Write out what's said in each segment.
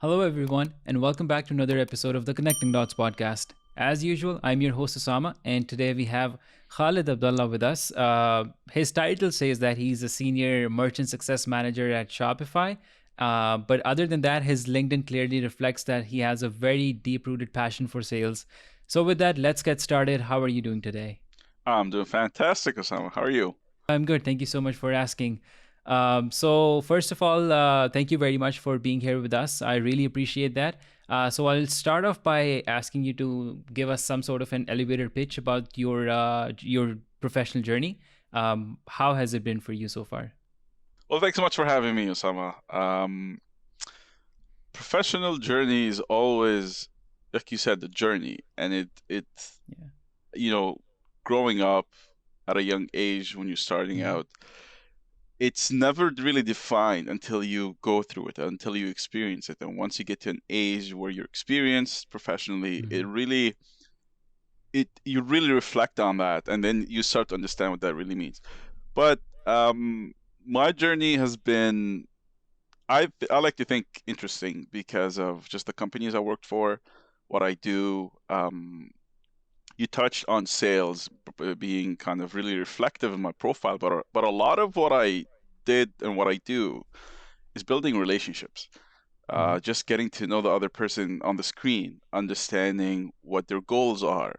Hello, everyone, and welcome back to another episode of the Connecting Dots podcast. As usual, I'm your host Osama, and today we have Khaled Abdallah with us. His title says that he's a senior merchant success manager at Shopify. But other than that, his LinkedIn clearly reflects that he has a very deep rooted passion for sales. So, with that, let's get started. How are you doing today? I'm doing fantastic, Osama. How are you? I'm good. Thank you so much for asking. So, first of all, thank you very much for being here with us. I really appreciate that. So, I'll start off by asking you to give us some sort of an elevator pitch about your professional journey. How has it been for you so far? Well, thanks so much for having me, Osama. Professional journey is always, like you said, the journey, and it's Yeah. you know, growing up at a young age when you're starting Mm-hmm. out, it's never really defined until you go through it, until you experience it, and once you get to an age where you're experienced professionally, Mm-hmm. it you really reflect on that, and then you start to understand what that really means. But my journey has been I like to think interesting because of just the companies I worked for, what I do. You touched on sales being kind of really reflective in my profile, but a lot of what I did and what I do is building relationships. Mm-hmm. Just getting to know the other person on the screen, understanding what their goals are,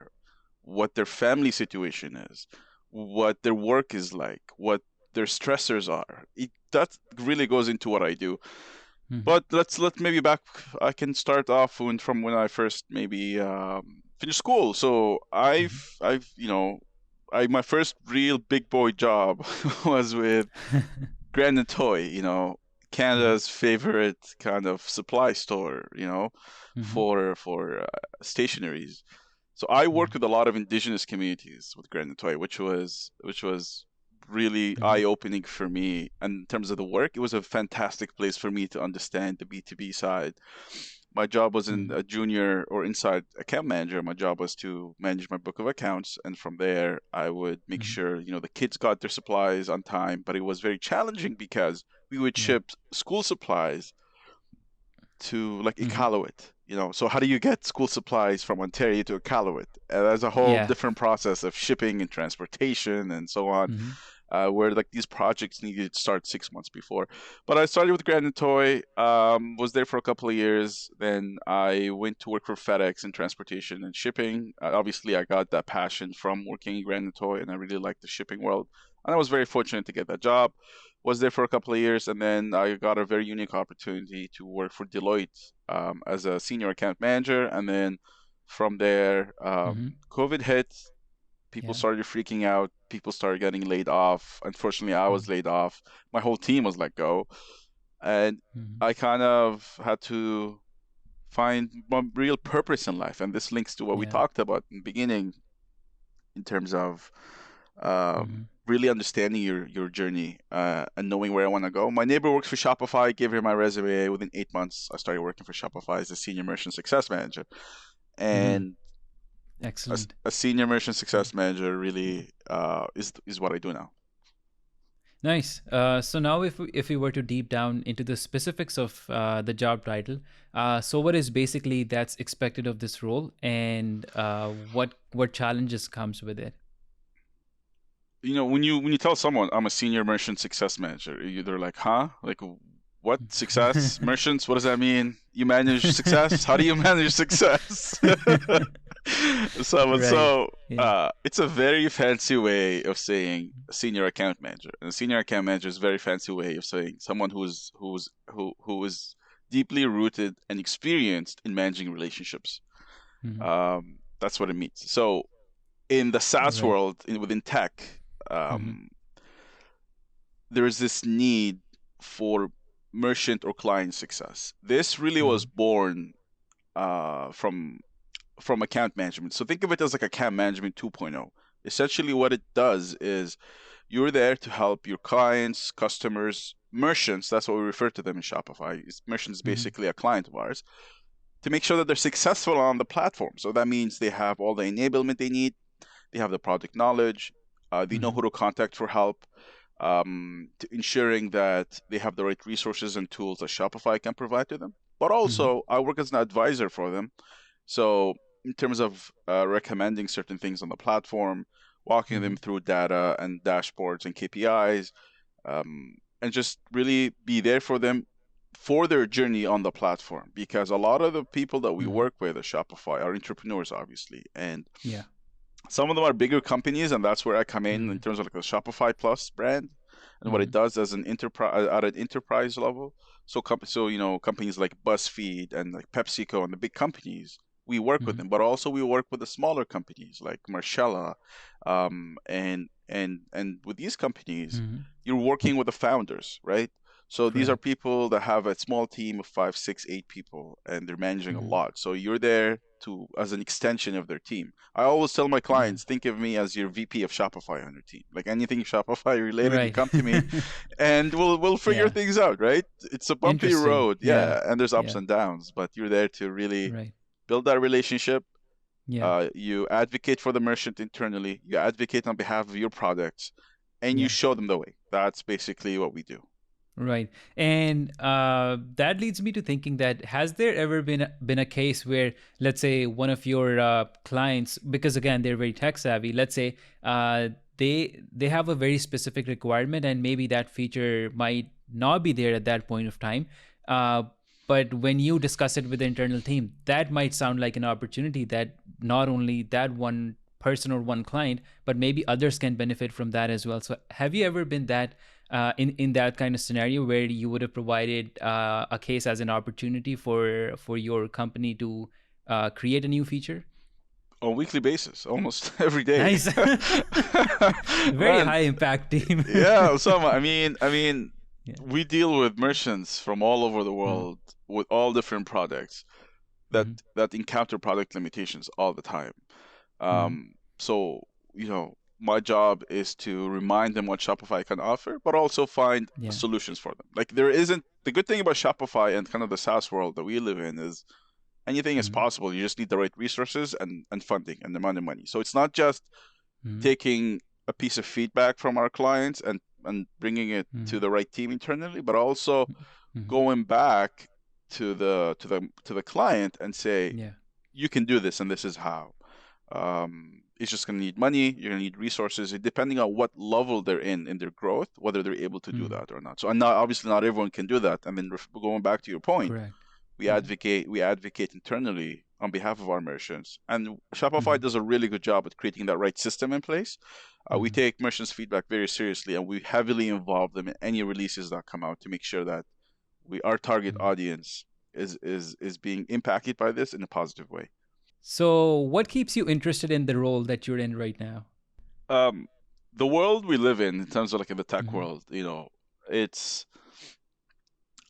what their family situation is, what their work is like, what their stressors are. That really goes into what I do. Mm-hmm. But let maybe back. I can start off from when I first maybe finished school. So I've I my first real big boy job was with Grand and Toy. Mm-hmm. Canada's favorite kind of supply store. Mm-hmm. For stationaries. So I Mm-hmm. worked with a lot of indigenous communities with Grand and Toy, which was really Mm-hmm. eye-opening for me. And in terms of the work, it was a fantastic place for me to understand the B2B side. My job wasn't Mm-hmm. a junior or inside account manager. My job was to manage my book of accounts, and from there, I would make Mm-hmm. sure the kids got their supplies on time. But it was very challenging because we would Yeah. ship school supplies to like Mm-hmm. Iqaluit. So how do you get school supplies from Ontario to Iqaluit? And there's a whole Yeah. different process of shipping and transportation and so on, Mm-hmm. where like these projects needed to start 6 months before. But I started with Grand and Toy, was there for a couple of years. Then I went to work for FedEx in transportation and shipping. Obviously, I got that passion from working in Grand and Toy, and I really liked the shipping world. And I was very fortunate to get that job. Was there for a couple of years, and then I got a very unique opportunity to work for Deloitte as a senior account manager. And then from there, Mm-hmm. COVID hit. People Yeah. started freaking out. People started getting laid off. Unfortunately, I was Mm-hmm. laid off. My whole team was let go, and Mm-hmm. I kind of had to find my real purpose in life. And this links to what we Yeah. talked about in the beginning in terms of Mm-hmm. really understanding your journey and knowing where I want to go. My neighbor works for Shopify. I gave her my resume. Within 8 months, I started working for Shopify as a senior merchant success manager. Mm-hmm. And Excellent. a senior merchant Yeah. success manager really is what I do now. Nice. So now, if we were to deep down into the specifics of the job title, so what is basically that's expected of this role, and what challenges comes with it? When you tell someone I'm a senior merchant success manager, they're like, huh? Like, what success? Merchants? What does that mean? You manage success? How do you manage success? so Right. so Yeah. it's a very fancy way of saying senior account manager. And a senior account manager is a very fancy way of saying someone who is deeply rooted and experienced in managing relationships. Hmm. That's what it means. So in the SaaS Right. world, within tech, Hmm. um, there is this need for merchant or client success. This really was Hmm. born from account management. So think of it as like account management 2.0. Essentially, what it does is you're there to help your clients, customers, merchants. That's what we refer to them in Shopify. Merchants Hmm. basically a client of ours to make sure that they're successful on the platform. So that means they have all the enablement they need, they have the product knowledge, they know Hmm. who to contact for help, to ensuring that they have the right resources and tools that Shopify can provide to them. but Mm-hmm. also I work as an advisor for them. So in terms of recommending certain things on the platform, walking Mm-hmm. them through data and dashboards and KPIs, and just really be there for them for their journey on the platform. Because a lot of the people that we Mm-hmm. work with at Shopify are entrepreneurs, obviously, and Yeah. some of them are bigger companies, and that's where I come in Mm-hmm. terms of like the Shopify Plus brand and what Mm-hmm. it does as an enterprise at an enterprise level. So, companies like BuzzFeed and like PepsiCo and the big companies, we work with Mm-hmm. them, but also we work with the smaller companies like Marcella, and with these companies, Mm-hmm. you're working with the founders, right? So these are Correct. people that have a small team of 5, 6, 8 people, and they're managing a Mm-hmm. lot. So you're there to as an extension of their team. I always tell my Yeah. clients, think of me as your VP of Shopify on your team. Like anything Shopify related, you Right. come to me, and we'll figure Yeah. things out, right? It's a bumpy Interesting. road, Yeah. yeah, and there's ups Yeah. and downs, but you're there to really Right. build that relationship. Yeah. You advocate for the merchant internally, you advocate on behalf of your products, and you Yeah. show them the way. That's basically what we do. Right. And that leads me to thinking that has there ever been a case where, let's say, one of your clients, because again they're very tech savvy, let's say they have a very specific requirement, and maybe that feature might not be there at that point of time. Uh, but when you discuss it with the internal team, that might sound like an opportunity that not only that one person or one client, but maybe others can benefit from that as well. So, have you ever been that in that kind of scenario where you would have provided a case as an opportunity for your company to create a new feature? On a weekly basis, almost every day. Nice. Very Man, high impact team. yeah, Osama. I mean, Yeah. we deal with merchants from all over the Mm-hmm. world with all different products that Mm-hmm. encounter product limitations all the time. Mm-hmm. So my job is to remind them what Shopify can offer, but also find Yeah. solutions for them. Like there isn't the good thing about Shopify and kind of the SaaS world that we live in is anything is Mm-hmm. possible. You just need the right resources and funding and the amount of money. So it's not just Mm-hmm. taking a piece of feedback from our clients and bringing it Mm-hmm. to the right team internally, but also Mm-hmm. going back to the client and say, Yeah. you can do this and this is how. It's just going to need money. You're going to need resources, depending on what level they're in their growth, whether they're able to do Mm-hmm. that or not. So, and not obviously not everyone can do that. And then going back to your point, Correct. we Yeah. advocate internally on behalf of our merchants, and Shopify Mm-hmm. does a really good job at creating that right system in place. We Mm-hmm. take merchants' feedback very seriously, and we heavily involve them in any releases that come out to make sure that our target Mm-hmm. audience is being impacted by this in a positive way. So, what keeps you interested in the role that you're in right now? Um, the world we live in terms of like in the tech Mm-hmm. world, it's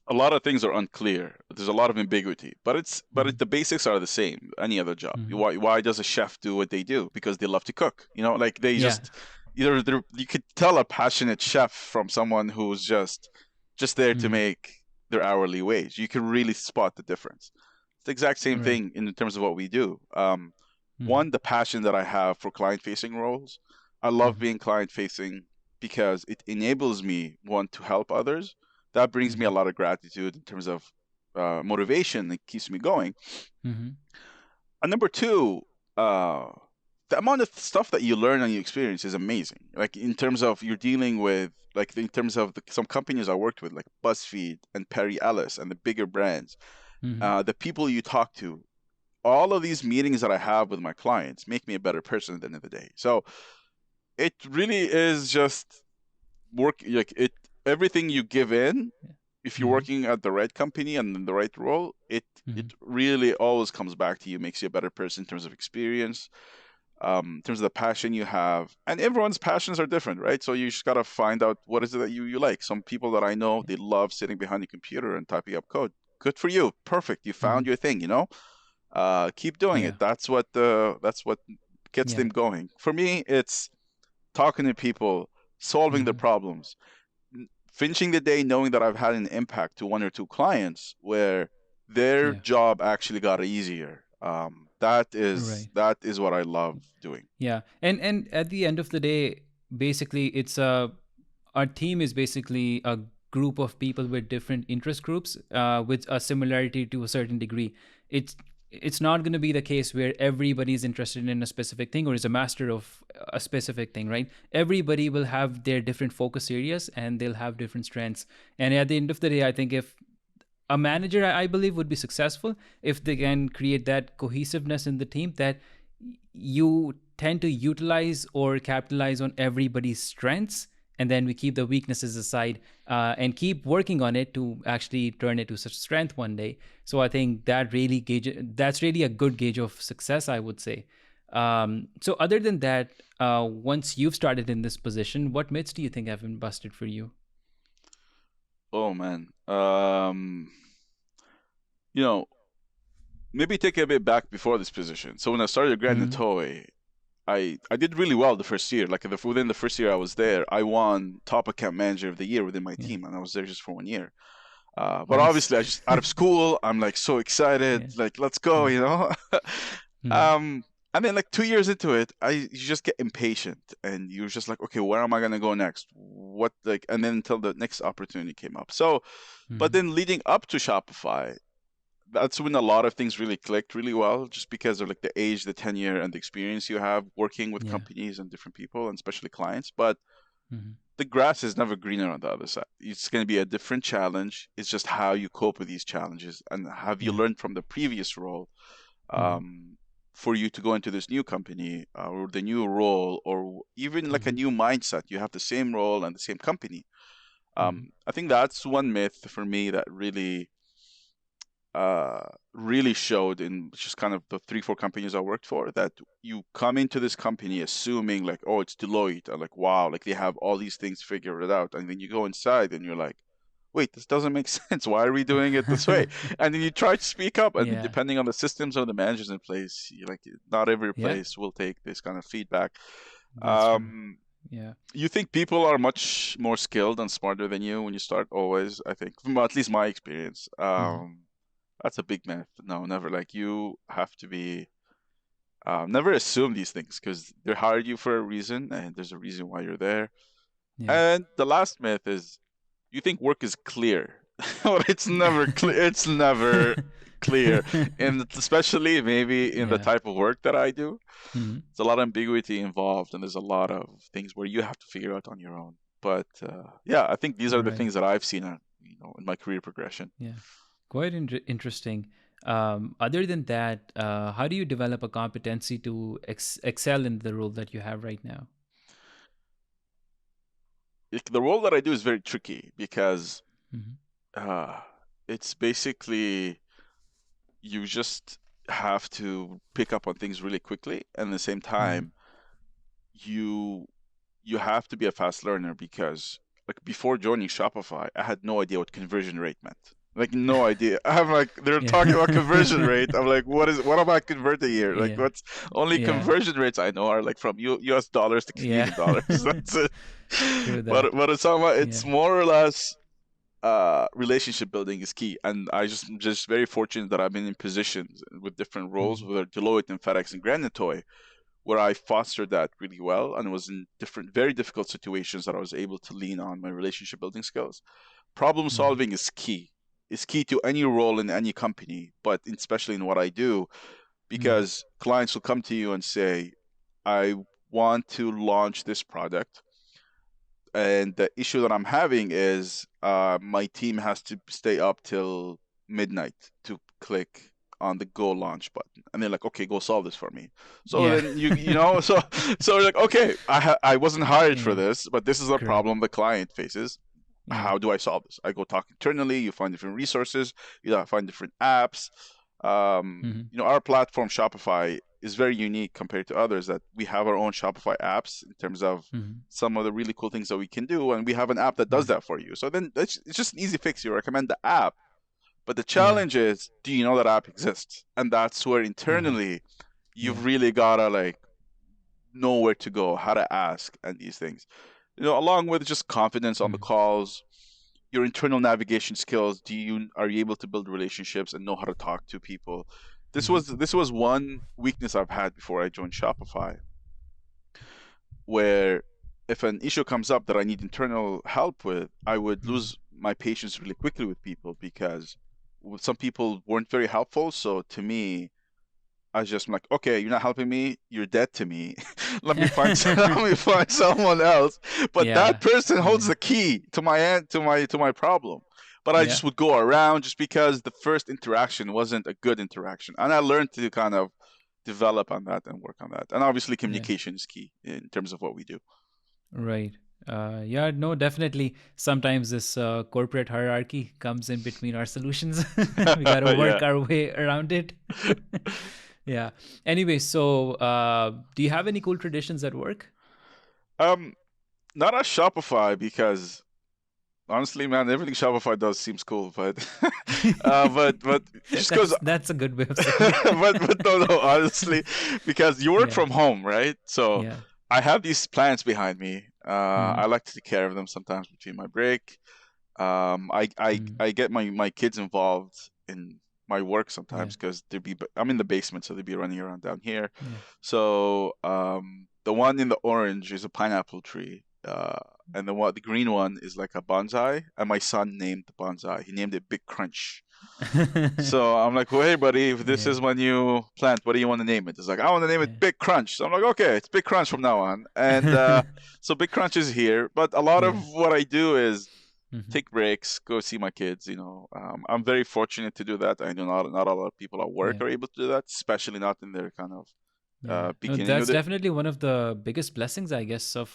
a lot of things are unclear. There's a lot of ambiguity, Mm-hmm. the basics are the same. Any other job. Mm-hmm. Why does a chef do what they do? Because they love to cook. Like they Yeah. just either you could tell a passionate chef from someone who's just there to Mm-hmm. make their hourly wage. You can really spot the difference. It's the exact same Right. thing in terms of what we do. Mm-hmm. One, the passion that I have for client facing roles. I love Mm-hmm. being client facing because it enables me, one, to help others. That brings me Mm-hmm. a lot of gratitude in terms of motivation. It keeps me going. Mm-hmm. And number two, uh, the amount of stuff that you learn and you experience is amazing. Like in terms of you're dealing with, like in terms of some companies I worked with, like BuzzFeed and Perry Ellis and the bigger brands, Mm-hmm. the people you talk to, all of these meetings that I have with my clients make me a better person at the end of the day. So it really is just work like it everything you give in if you're Mm-hmm. working at the right company and in the right role, Mm-hmm. it really always comes back to you, makes you a better person in terms of experience, in terms of the passion you have. And everyone's passions are different, right? So you just gotta find out what is it that you like. Some people that I know, they love sitting behind a computer and typing up code. Good for you. Perfect. You Mm-hmm. found your thing. Keep doing Yeah. it. That's what gets Yeah. them going. For me, it's talking to people, solving their Mm-hmm. problems, finishing the day knowing that I've had an impact to one or two clients where their Yeah. job actually got easier. That is Right. that is what I love doing. Yeah. And at the end of the day, basically, it's our team is basically a group of people with different interest groups with a similarity to a certain degree. It's not going to be the case where everybody's interested in a specific thing or is a master of a specific thing, right? Everybody will have their different focus areas and they'll have different strengths. And at the end of the day, I think if a manager, I believe, would be successful if they can create that cohesiveness in the team, that you tend to utilize or capitalize on everybody's strengths, and then we keep the weaknesses aside and keep working on it to actually turn it to such strength one day. So I think that's really a good gauge of success, I would say. So other than that, once you've started in this position, what myths do you think have been busted for you? Oh man. You know, maybe take a bit back before this position. So when I started Grand Mm-hmm. Toy, I did really well the first year. Like within the first year I was there, I won top account manager of the year within my Yeah. team, and I was there just for 1 year. But Nice. obviously, I just out of school, I'm like so Yeah. excited, like let's go, Yeah. you know. Mm-hmm. um, and then like 2 years into it, you just get impatient, and you're just like, okay, where am I gonna go next? What like, and then until the next opportunity came up. So, but Mm-hmm. then leading up to Shopify, that's when a lot of things really clicked really well, just because of like the age, the tenure, and the experience you have working with Yeah. companies and different people, and especially clients. But Mm-hmm. the grass is never greener on the other side. It's going to be a different challenge. It's just how you cope with these challenges, and have you Yeah. learned from the previous role, Mm-hmm. um, for you to go into this new company, or the new role, or even like a Mm-hmm. new mindset. You have the same role and the same company. Mm-hmm. I think that's one myth for me that uh, really showed in just kind of the 3, 4 companies I worked for, that you come into this company assuming like, oh, it's Deloitte, and like, wow, like they have all these things figured out. And then you go inside and you're like, wait, this doesn't make sense. Why are we doing it this way? And then you try to speak up, and Yeah. depending on the systems or the managers in place, you like, not every Yeah. place will take this kind of feedback. That's true. Um, Yeah. you think people are much more skilled and smarter than you when you start, always, I think, from at least my experience. Mm-hmm. That's a big myth. No, never. Like, you have to be, never assume these things, because they hired you for a reason, and there's a reason why you're there. Yeah. And the last myth is, you think work is clear. Well, it's never clear. It's never clear, and especially maybe in the Yeah. type of work that I do, Mm-hmm. there's a lot of ambiguity involved, and there's a lot of things where you have to figure out on your own. But yeah, I think these are the Right. things that I've seen, in my career progression. Yeah. Quite interesting. Other than that, how do you develop a competency to excel in the role that you have right now? The role that I do is very tricky, because Mm-hmm. uh, it's basically, you just have to pick up on things really quickly, and at the same Mm-hmm. time, you you have to be a fast learner, because like before joining Shopify, I had no idea what conversion rate meant. Like, no idea. I'm like, they're Yeah. talking about conversion rate. I'm like, what am I converting here? Like, Yeah. what's only Yeah. conversion rates I know are like from US dollars to Yeah. Canadian dollars. That's it. True But that. it's Yeah. more or less, relationship building is key. And just very fortunate that I've been in positions with different roles, Mm-hmm. whether Deloitte and FedEx and Grand Toy, where I fostered that really well, and was in different, very difficult situations that I was able to lean on my relationship building skills. Problem Mm-hmm. solving is key. Is key to any role in any company, but especially in what I do, Mm-hmm. because clients will come to you and say, I want to launch this product, and the issue that I'm having is, my team has to stay up till midnight to click on the go launch button, and they're like, okay, go solve this for me. So Yeah. then so like, okay, I wasn't hired for Yeah. this, but this is a Correct. problem the client faces. Yeah. How do I solve this? I go talk internally. You find different resources. You find different apps. Mm-hmm. Our platform Shopify is very unique compared to others, that we have our own Shopify apps in terms of Mm-hmm. some of the really cool things that we can do, and we have an app that does Yeah. that for you. So then it's just an easy fix. You recommend the app, but the Yeah. challenge is, do you know that app exists? And that's where Uh-huh. internally Yeah. you've really gotta like know where to go, how to ask, and these things. Along with just confidence on the Mm-hmm. calls, your internal navigation skills. Are you able to build relationships and know how to talk to people? Mm-hmm. This was one weakness I've had before I joined Shopify, where if an issue comes up that I need internal help with, I would Mm-hmm. lose my patience really quickly with people because some people weren't very helpful. So to me, I was just like, okay, you're not helping me. You're dead to me. Let me find someone else. But that Yeah. person holds Yeah. the key to my to my problem. But I Yeah. just would go around just because the first interaction wasn't a good interaction, and I learned to kind of develop on that and work on that. And obviously, Yeah. communication is key in terms of what we do. Right. Yeah, no, definitely. Sometimes this corporate hierarchy comes in between our solutions. We got to Yeah. work our way around it. Yeah. Anyway, so do you have any cool traditions at work? Um, Not a Shopify because honestly, man, everything Shopify does seems cool, but but just because That's a good way of saying it. but no, honestly, because you work Yeah. from home, right? So Yeah. I have these plants behind me. Mm-hmm. I like to take care of them sometimes between my break. Mm-hmm. I get my kids involved in my work Yeah. sometimes because I'm in the basement, so they'd be running around down here. Yeah. So the one in the orange is a pineapple tree. And the green one is like a bonsai, and my son named the bonsai. He named it Big Crunch. So I'm like, well, hey, buddy, if this Yeah. is my new plant, what do you want to name it? It's like, I want to name it Yeah. Big Crunch. So I'm like, okay, it's Big Crunch from now on. And so Big Crunch is here. But a lot of Yeah. what I do is Mm-hmm. take breaks, go see my kids. I'm very fortunate to do that. I know not a lot of people at work Yeah. are able to do that, especially not in their kind of Yeah, no, beginning of that's it. definitely one of the biggest blessings, I guess, of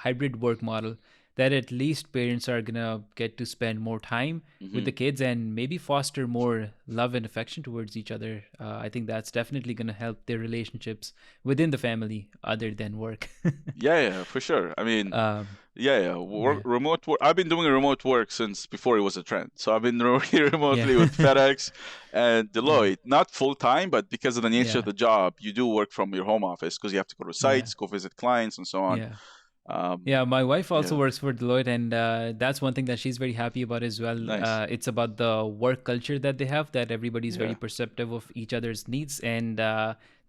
hybrid work model. That at least parents are gonna get to spend more time with Hmm. the kids and maybe foster more love and affection towards each other. I think that's definitely gonna help their relationships within the family, other than work. Yeah, yeah, for sure. I mean, um, yeah, yeah. yeah, Remote work. I've been doing remote work since before it was a trend. So I've been working yeah, remotely with FedEx and yeah, Deloitte, not full time, but because of the nature of yeah, the job, you do work from your home office because you have to go to yeah, sites, go visit clients, and so on. yeah. Um, Yeah, my wife also yeah, works for Deloitte, and that's one thing that she's very happy about as well. nice. It's about the work culture that they have, that everybody's very Yeah, perceptive of each other's needs, and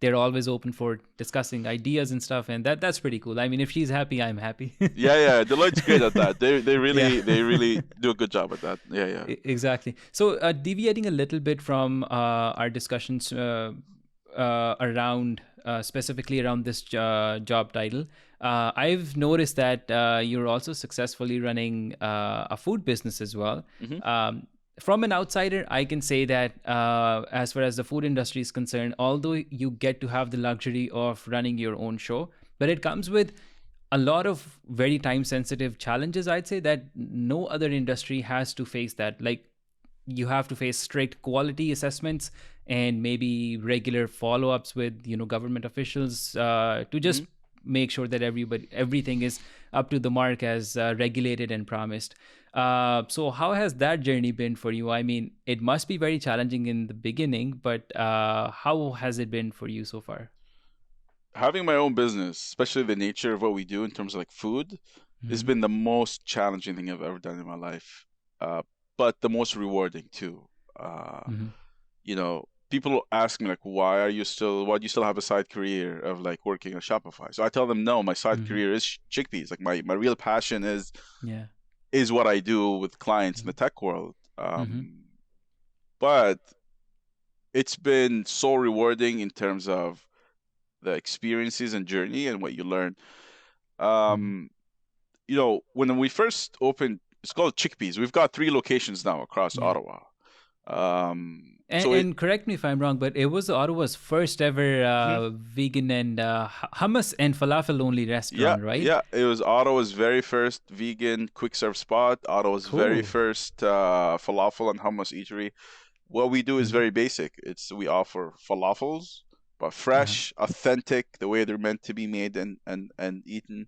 they're always open for discussing ideas and stuff, and that's pretty cool. I mean, if she's happy, I'm happy. yeah, yeah. Deloitte's great at that. Yeah. They really do a good job at that. Yeah, yeah. Exactly. So, deviating a little bit from our discussions around specifically around this job title, I've noticed that you're also successfully running a food business as well. Hmm. From an outsider, I can say that as far as the food industry is concerned, although you get to have the luxury of running your own show, but it comes with a lot of very time sensitive challenges, I'd say, that no other industry has to face. That, like, you have to face strict quality assessments and maybe regular follow-ups with government officials to Hmm. just make sure that everything is up to the mark as regulated and promised. So how has that journey been for you? I mean, it must be very challenging in the beginning, but how has it been for you so far? Having my own business, especially the nature of what we do in terms of like food, has Mm-hmm. been the most challenging thing I've ever done in my life. Uh, but the most rewarding too. Uh, Mm-hmm. People ask me like, why do you still have a side career of like working on Shopify? So I tell them, no, my side Mm-hmm. career is chickpeas. Like my real passion Yeah. is what I do with clients in the tech world. Mm-hmm. But it's been so rewarding in terms of the experiences and journey and what you learn. Mm-hmm. Um, when we first opened, it's called Chickpeas. We've got 3 locations now across Yeah. Ottawa. Um, And, so it, and correct me if I'm wrong, but it was Ottawa's first ever Mhm. vegan and hummus and falafel only Yeah, restaurant, right? yeah, it was Ottawa's very first vegan quick serve spot, Ottawa's very Cool. first falafel and hummus eatery. What we do is Mm-hmm. very basic. We offer falafels, but Uh-huh. fresh, authentic, the way they're meant to be made and eaten.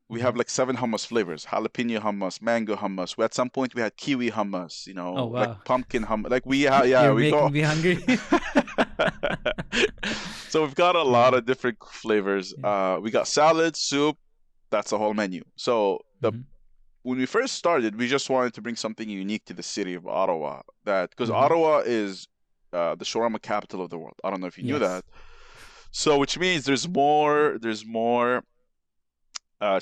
We Mm-hmm. have like 7 hummus flavors: jalapeno hummus, mango hummus. At some point we had kiwi hummus, Oh, like wow. pumpkin hummus. Like yeah, You're we go. making me hungry. So we've got a lot Yeah. of different flavors. Yeah. We got salad, soup. That's the whole menu. So the Mm-hmm. when we first started, we just wanted to bring something unique to the city of Ottawa. That because Mm-hmm. Ottawa is the shawarma capital of the world. I don't know if you knew Yes. that. So which means there's more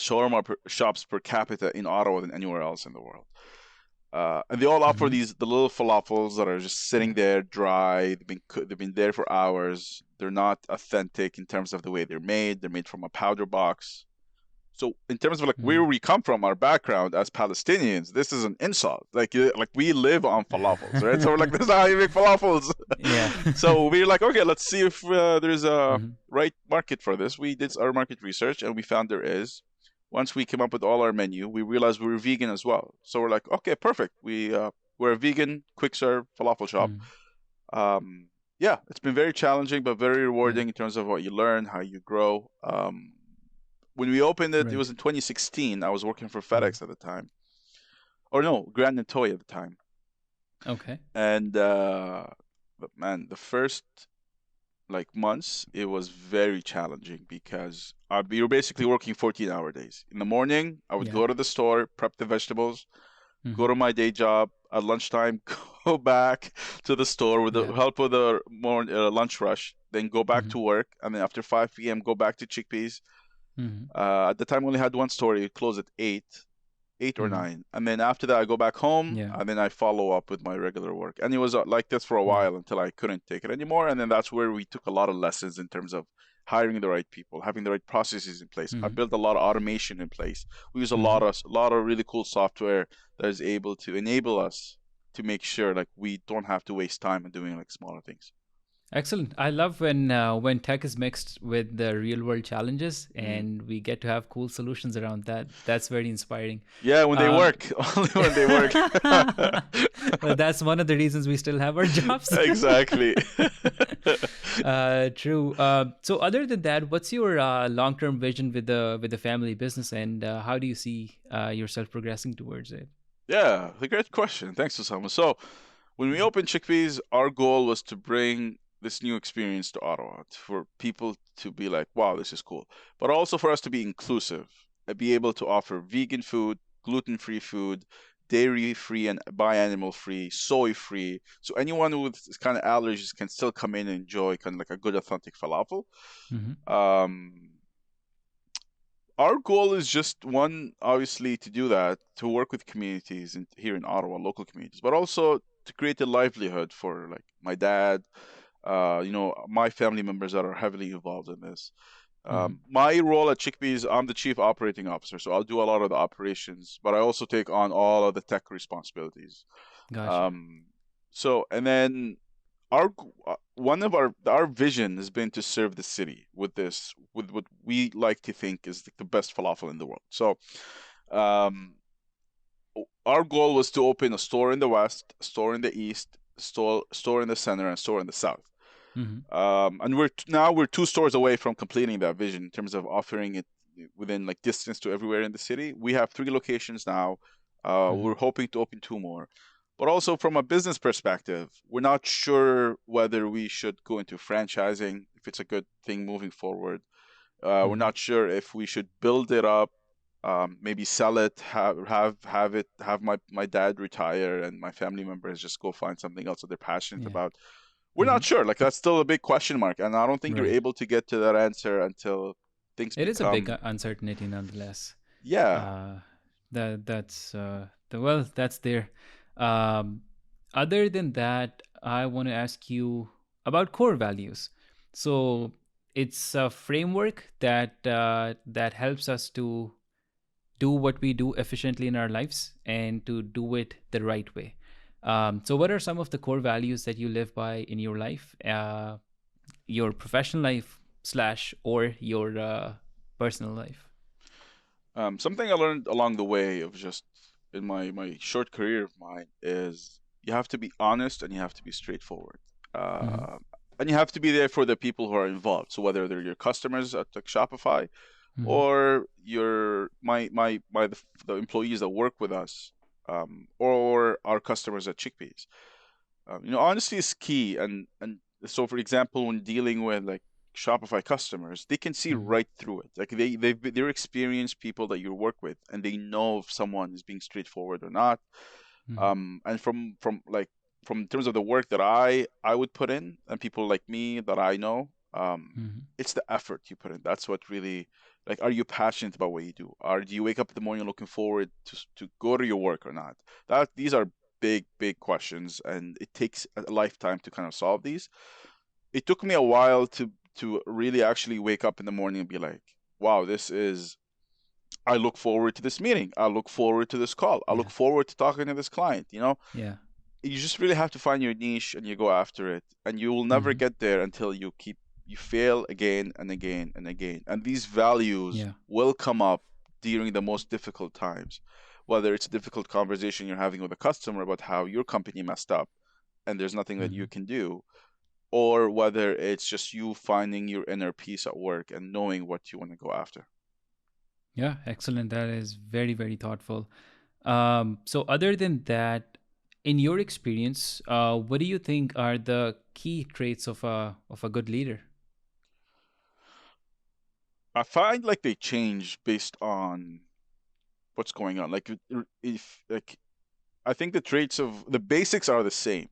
shawarma shops per capita in Ottawa than anywhere else in the world. And they all offer Mm-hmm. the little falafels that are just sitting Yeah. there dry. They've been there for hours. They're not authentic in terms of the way they're made. They're made from a powder box. So in terms of like where Mm. we come from, our background as Palestinians, this is an insult. Like we live on falafels, right? So we're like, this is how you make falafels. Yeah. So we're like, okay, let's see if there's a Mm-hmm. right market for this. We did our market research and we found there is. Once we came up with all our menu, we realized we were vegan as well. So we're like, okay, perfect. We're a vegan quick serve falafel shop. Mm. Um, yeah, it's been very challenging but very Yeah. rewarding in terms of what you learn, how you grow. When we opened it, it Right. was in 2016. I was working for Mm. FedEx at the time, or no, Grand and Toy at the time. Okay. And but man, the first like months, it was very challenging because we were basically working 14-hour days. In the morning, I would Yeah. go to the store, prep the vegetables, go Mm-hmm. to my day job. At lunchtime, go back to the store with the Yeah. help of the lunch rush. Then go back Mm-hmm. to work, and then after 5 p.m., go back to chickpeas. Mm-hmm. At the time, we only had one store. It closed at 8 or Mm-hmm. 9, and then after that, I go back home, Yeah. and then I follow up with my regular work. And it was like this for a Yeah. while until I couldn't take it anymore. And then that's where we took a lot of lessons in terms of hiring the right people, having the right processes in place. I Mm-hmm. built a lot of automation in place. We use Mm-hmm. a lot of really cool software that is able to enable us to make sure like we don't have to waste time in doing like smaller things. Excellent. I love when tech is mixed with the real world challenges, Mm. and we get to have cool solutions around that. That's very inspiring. Yeah, when they Um, work, only when they work. well, that's one of the reasons we still have our jobs. Exactly. True. So, other than that, what's your long-term vision with the family business, and how do you see yourself progressing towards it? Yeah, a great question. Thanks, Osama. So, when we Mhm. opened Chickpeas, our goal was to bring this new experience to Ottawa for people to be like, wow, this is cool. But also for us to be inclusive and be able to offer vegan food, gluten free food, dairy free and animal free, soy free. So, anyone with this kind of allergies can still come in and enjoy kind of like a good, authentic falafel. Mhm. Um, our goal is just one, obviously, to do that, to work with communities here in Ottawa, local communities, but also to create a livelihood for like my dad, my family members that are heavily involved in this. Mhm. My role at Chickpeas, I'm the chief operating officer, so I'll do a lot of the operations, but I also take on all of the tech responsibilities. Gotcha. Um, and then one of our vision has been to serve the city with what we like to think is the best falafel in the world. So um, our goal was to open a store in the west, a store in the east, store in the center, and a store in the south. Mhm. And we're 2 stores away from completing that vision in terms of offering it within like distance to everywhere in the city. We have 3 locations now. Mhm. We're hoping to open 2 more. But also from a business perspective, we're not sure whether we should go into franchising, if it's a good thing moving forward. We're Mhm. not sure if we should build it up, maybe sell it, have my dad retire and my family members just go find something else that they're passionate Yeah. about. We're not Mhm. sure. Like that's still a big question mark, and I don't think you're Right. able to get to that answer until things It is a big become. uncertainty, nonetheless. Yeah. Uh, that's there. Um, Other than that, I want to ask you about core values. So it's a framework that helps us to do what we do efficiently in our lives and to do it the right way. So, what are some of the core values that you live by in your life, your professional life slash or your personal life? Something I learned along the way of just in my short career of mine is you have to be honest and you have to be straightforward. Mm-hmm. Uh, and you have to be there for the people who are involved. So whether they're your customers at like Shopify Mm-hmm. or your my the employees that work with us, or our customers at Chickpeas. Honesty is key, and so for example, when dealing with like Shopify customers, they can see Mm-hmm. right through it. Like they're experienced people that you work with, and they know if someone is being straightforward or not. Mm-hmm. And from in terms of the work that I would put in, and people like me that I know, Mm-hmm. it's the effort you put in. That's what really Like, are you passionate about what you do? Or do you wake up in the morning looking forward to go to your work or not? These are big questions, and it takes a lifetime to kind of solve these. It took me a while to really actually wake up in the morning and be like, wow, this is, I look forward to this meeting. I look forward to this call. I look Yeah. forward to talking to this client. Yeah. You just really have to find your niche and you go after it. And you will never Hmm. get there until you fail again and again and again. And these values Yeah. will come up during the most difficult times. Whether it's a difficult conversation you're having with a customer about how your company messed up and there's nothing that you Hmm. can do, or whether it's just you finding your inner peace at work and knowing what you want to go after. Yeah. Excellent. That is very, very thoughtful. So, other than that, in your experience, what do you think are the key traits of a good leader? I find like they change based on what's going on. Like if like I think the traits of the basics are the same,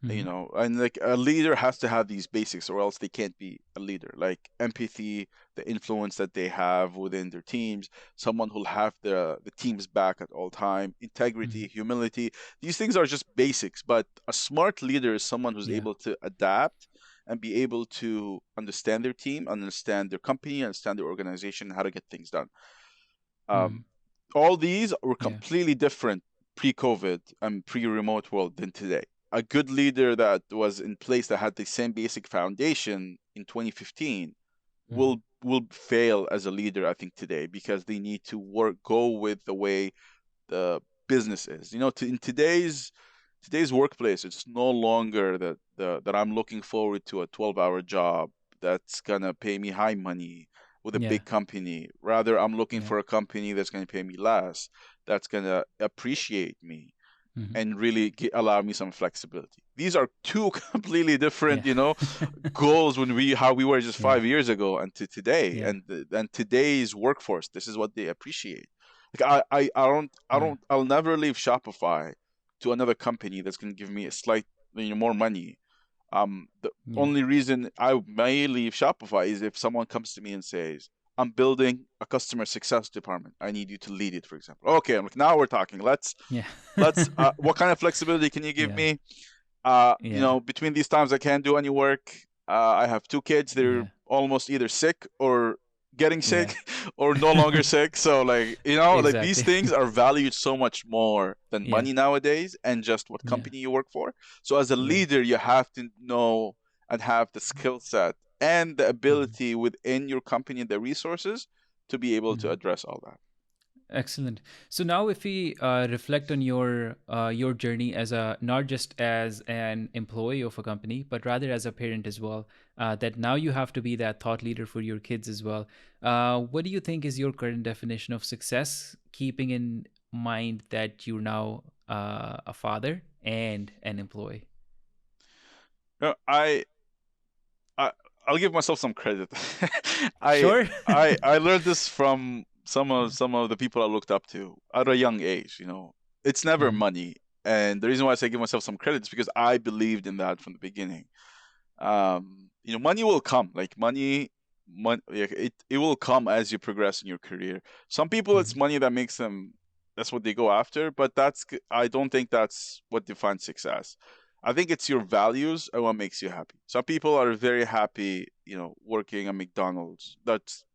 Hmm. and like a leader has to have these basics or else they can't be a leader. Like empathy, the influence that they have within their teams, someone who'll have the team's back at all time, integrity, Hmm. humility. These things are just basics, but a smart leader is someone who's Yeah. able to adapt and be able to understand their team, understand their company, understand their organization, how to get things done. Hmm. Um, all these were Yeah. completely different pre-COVID and pre-remote world than today. A good leader that was in place that had the same basic foundation in 2015 Hmm. will fail as a leader, I think, today, because they need to go with the way the business is. In today's workplace, it's no longer that I'm looking forward to a 12-hour job that's gonna pay me high money with a Yeah. big company. Rather, I'm looking Yeah. for a company that's gonna pay me less, that's gonna appreciate me, Hmm. and really allow me some flexibility. These are two completely different, Yeah. goals when how we were just Yeah. 5 years ago and to today, Yeah. and today's workforce. This is what they appreciate. Like Yeah. I'll never leave Shopify to another company that's going to give me a slight, more money. The Yeah. only reason I may leave Shopify is if someone comes to me and says, I'm building a customer success department. I need you to lead it, for example. Okay, I'm like, now we're talking. Yeah. Let's what kind of flexibility can you give Yeah. me? Yeah. Between these times I can't do any work. I have two kids. They're Yeah. almost either sick or getting Yeah. sick or no longer sick. So like, like these Exactly. things are valued so much more than Yeah. money nowadays and just what Yeah. company you work for. So as a Right. leader, you have to know and have the skill set and the Hmm. ability within your company and the resources to be able to Hmm. address all that. Excellent. So now, if we reflect on your journey as a not just as an employee of a company, but rather as a parent as well, that now you have to be that thought leader for your kids as well. What do you think is your current definition of success, keeping in mind that you're now a father and an employee? Uh, I I I'll give myself some credit. I Sure. I learned this from some of the people I looked up to at a young age. It's never Mhm. money, and the reason why I say give myself some credit is because I believed in that from the beginning. Money will come. Like it will come as you progress in your career. Some people, it's Mhm. money that makes them. That's what they go after. But I don't think that's what defines success. I think it's your values and what makes you happy. Some people are very happy, working at McDonald's. That's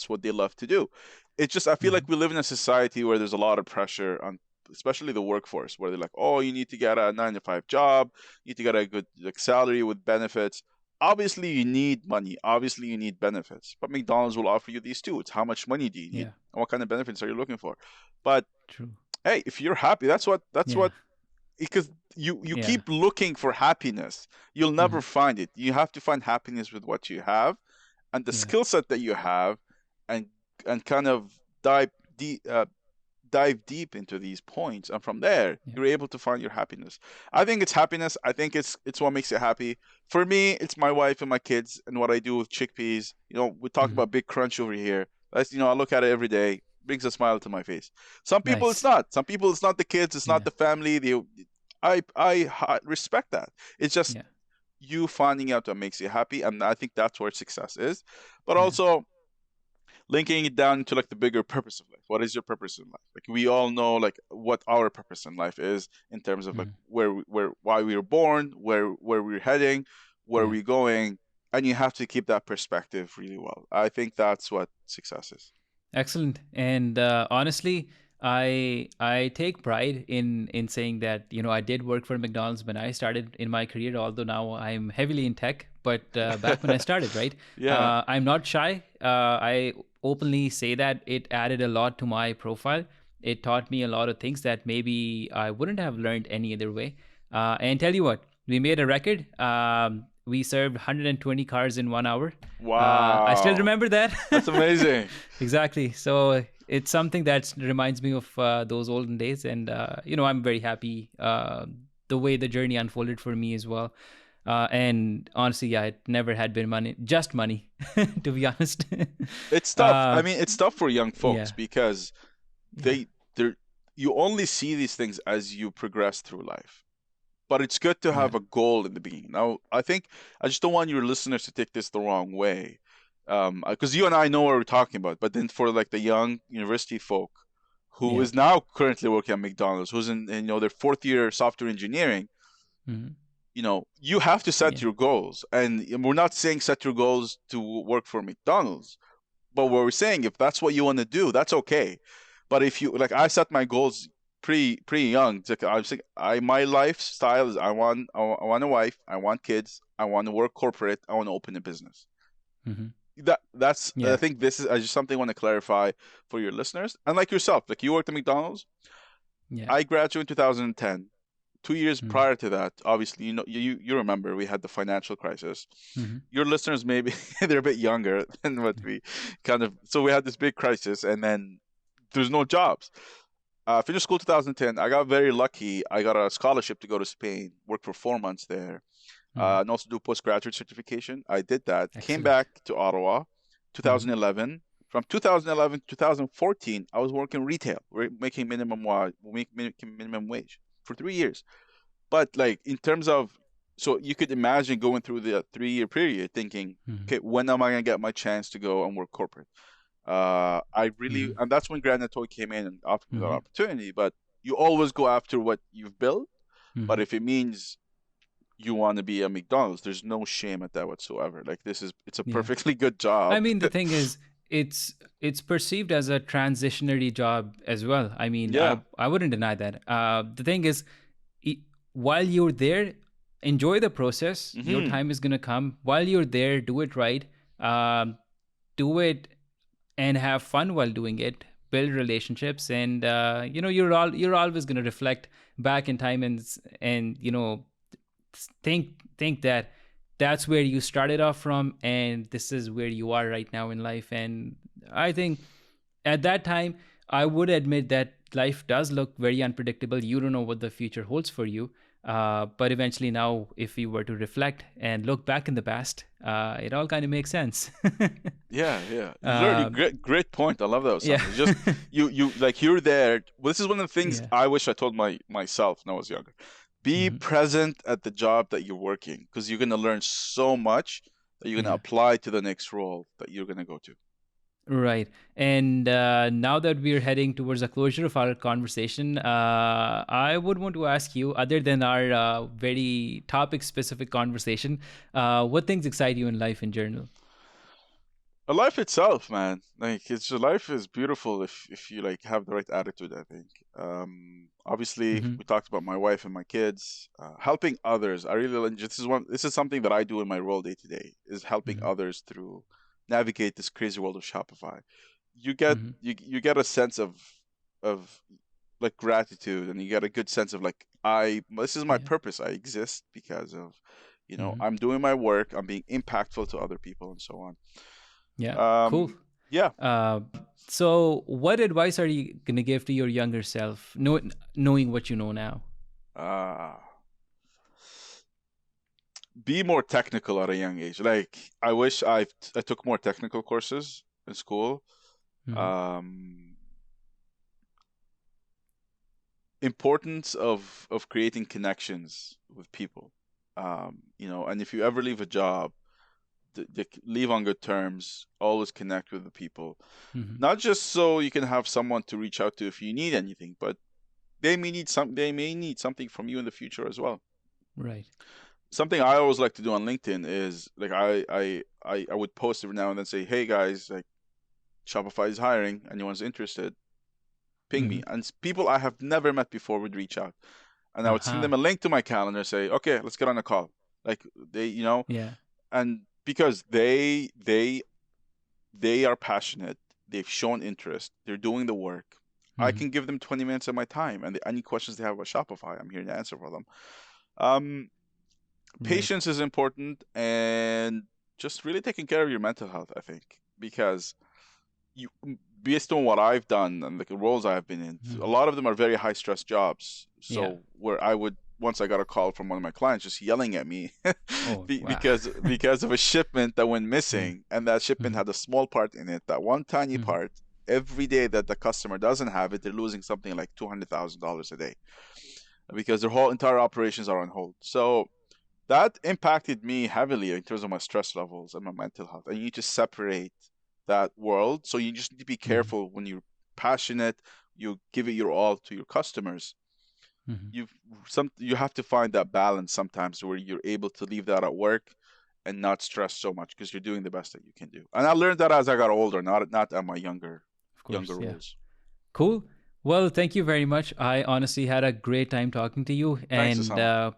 what they love to do. It's just I feel like Mhm. we live in a society where there's a lot of pressure on, especially the workforce, where they're like, oh, you need to get a 9 to 5 job, you need to get a good like salary with benefits. Obviously, you need money. Obviously, you need benefits. But McDonald's will offer you these too. It's how much money do you need, Yeah. and what kind of benefits are you looking for? But True. hey, if you're happy, that's what Yeah. because you Yeah. keep looking for happiness, you'll never Mhm. find it. You have to find happiness with what you have and the Yeah. skill set that you have, and kind of deep, dive deep into these points, and from there Yeah. you're able to find your happiness. I think it's happiness. I think it's what makes you happy. For me, it's my wife and my kids and what I do with chickpeas. We talk Mhm. about big crunch over here. I look at it every day, brings a smile to my face. Some people it's Nice. not. Some people it's not the kids, it's not Yeah. the family. I respect that. It's just Yeah. you finding out what makes you happy, and I think that's where success is. But Yeah. also linking it down to like the bigger purpose of life. What is your purpose in life? Like we all know like what our purpose in life is in terms of like Mhm. why we were born, where we're heading, where Yeah. we're going, and you have to keep that perspective really well. I think that's what success is. Excellent. And honestly, I take pride in saying that I did work for McDonald's when I started in my career. Although now I'm heavily in tech, but back when I started, right, Yeah. I'm not shy. I openly say that it added a lot to my profile. It taught me a lot of things that maybe I wouldn't have learned any other way. And tell you what, we made a record. We served 120 cars in 1 hour. I still Wow. remember that. That's amazing. Exactly. So it's something that reminds me of those olden days, and I'm very happy the way the journey unfolded for me as well. And honestly, yeah, it never had been money, just money, to be honest. It's tough. I uh, mean, it's tough for young folks yeah, because yeah, they're you only see these things as you progress through life. But it's good to yeah. have a goal in the beginning. Now, I think I just don't want your listeners to take this the wrong way, because you and I know what we're talking about. But then for like the young university folk who Yeah. is now currently working at McDonald's, who's in their fourth year software engineering, Hmm. you have to set Yeah. your goals. And we're not saying set your goals to work for McDonald's, but what we're saying, if that's what you want to do, that's okay. But if you like, I set my goals pretty young. It's like I was like, my lifestyle is I want a wife, I want kids, I want to work corporate, I want to open a business. Hmm. That's I Yeah. think this is just something I want to clarify for your listeners. And like yourself, like you worked at McDonald's. Yeah. I graduated in 2010. 2 years Hmm. prior to that, obviously, you remember we had the financial crisis. Hmm. Your listeners maybe they're a bit younger than what we kind of. So we had this big crisis, and then there's no jobs. Finished school 2010. I got very lucky. I got a scholarship to go to Spain, work for 4 months there, Hmm. and also do postgraduate certification. I did that. Came Excellent. back to Ottawa, Hmm. 2011. From 2011 to 2014, I was working retail, making making minimum wage for 3 years. But like in terms of, so you could imagine going through the 3 year period thinking, Hmm. okay, when am I gonna get my chance to go and work corporate? I really, Hmm. and that's when Granite Toy came in and offered me that Hmm. opportunity. But you always go after what you've built. But Hmm. if it means you want to be a McDonald's, there's no shame at that whatsoever. Like it's a Yeah. perfectly good I job. mean, the thing is, it's perceived as a transitionary job as well. I mean, I Yeah. I wouldn't deny that. The thing is, e- while you're there, enjoy the process. Your Hmm. time is gonna come. While you're there, do it right. Um, do it and have fun while doing it. Build relationships, and you're always gonna reflect back in time and think that that's where you started off from, and this is where you are right now in life. And I think at that time, I would admit that life does look very unpredictable. You don't know what the future holds for you. But eventually, now, if we were to reflect and look back in the past, it all kind of makes sense. Yeah, yeah. Literally, uh, great point. I love that, yeah. Osama. It's just you like you're there. Well, this is one of the things Yeah. I wish I told myself when I was younger. Be Hmm. present at the job that you're working because you're gonna learn so much that you're gonna Yeah. apply to the next role that you're gonna go to. Right. And now that we're heading towards a closure of our conversation, I would want to ask you, other than our very topic specific conversation, what things excite you in life in general? Life itself, man. Like life is beautiful if you like have the right attitude, I think. Obviously Hmm. we talked about my wife and my kids, helping others. I really this is something that I do in my role day to day is helping Hmm. others through navigate this crazy world of Shopify. Hmm. You get a sense of like gratitude, and you get a good sense of like I this is my Yeah. purpose. I exist because of Hmm. I'm doing my work, I'm being impactful to other people and so on. Yeah. Cool. um, yeah. Uh, so, what advice are you going to give to your younger self, knowing what you know now? Uh, be more technical at a young age. Like I wish I took more technical courses in school. Hmm. Um, Importance of creating connections with people. And if you ever leave a job, leave on good terms. Always connect with the people, Hmm. not just so you can have someone to reach out to if you need anything, but they may need something from you in the future as well. Right. Something I always like to do on LinkedIn is like I would post every now and then, say, hey guys, like Shopify is hiring, anyone's interested, ping me. Hmm. And people I have never met before would reach out, and I would send them Aha. a link to my calendar, say, okay, let's get on a call. Like they, Yeah. and because they are passionate, they've shown interest, they're doing the work. I Hmm. can give them 20 minutes of my time, and any questions they have about Shopify, I'm here to answer for them. Um, Right. Patience is important, and just really taking care of your mental health, I think, because you, based on what I've done and the roles I've been in, a Hmm. lot of them are very high stress jobs. Yeah. So where I would, once I got a call from one of my clients just yelling at me Oh, wow. because of a shipment that went Hmm. missing, and that shipment Hmm. had a small part in it, that one tiny Hmm. part. Every day that the customer doesn't have it, they're losing something like $200,000 a day because their whole entire operations are on hold. So that impacted me heavily in terms of my stress levels and my mental health. And you need to separate that world. So you just need to be Hmm. careful when you're passionate, you give it your all to your customers. Hmm. You have to find that balance sometimes where you're able to leave that at work and not stress so much because you're doing the best that you can do. And I learned that as I got older, not at my Of younger course. Yeah. roles. Cool. Well, thank you very much. I honestly had a great time talking to you. Thanks, And Osama.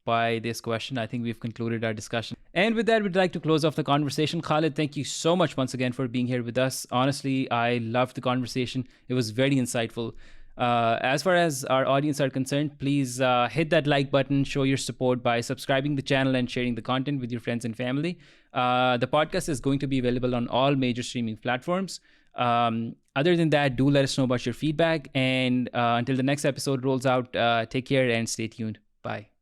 by this question, I think we've concluded our discussion. And with that, we'd like to close off the conversation. Khaled, thank you so much once again for being here with us. Honestly, I loved the conversation. It was very insightful. As far as our audience are concerned, please hit that like button, show your support by subscribing the channel and sharing the content with your friends and family. The podcast is going to be available on all major streaming platforms. Other than that, do let us know about your feedback. And until the next episode rolls out, take care and stay tuned. Bye.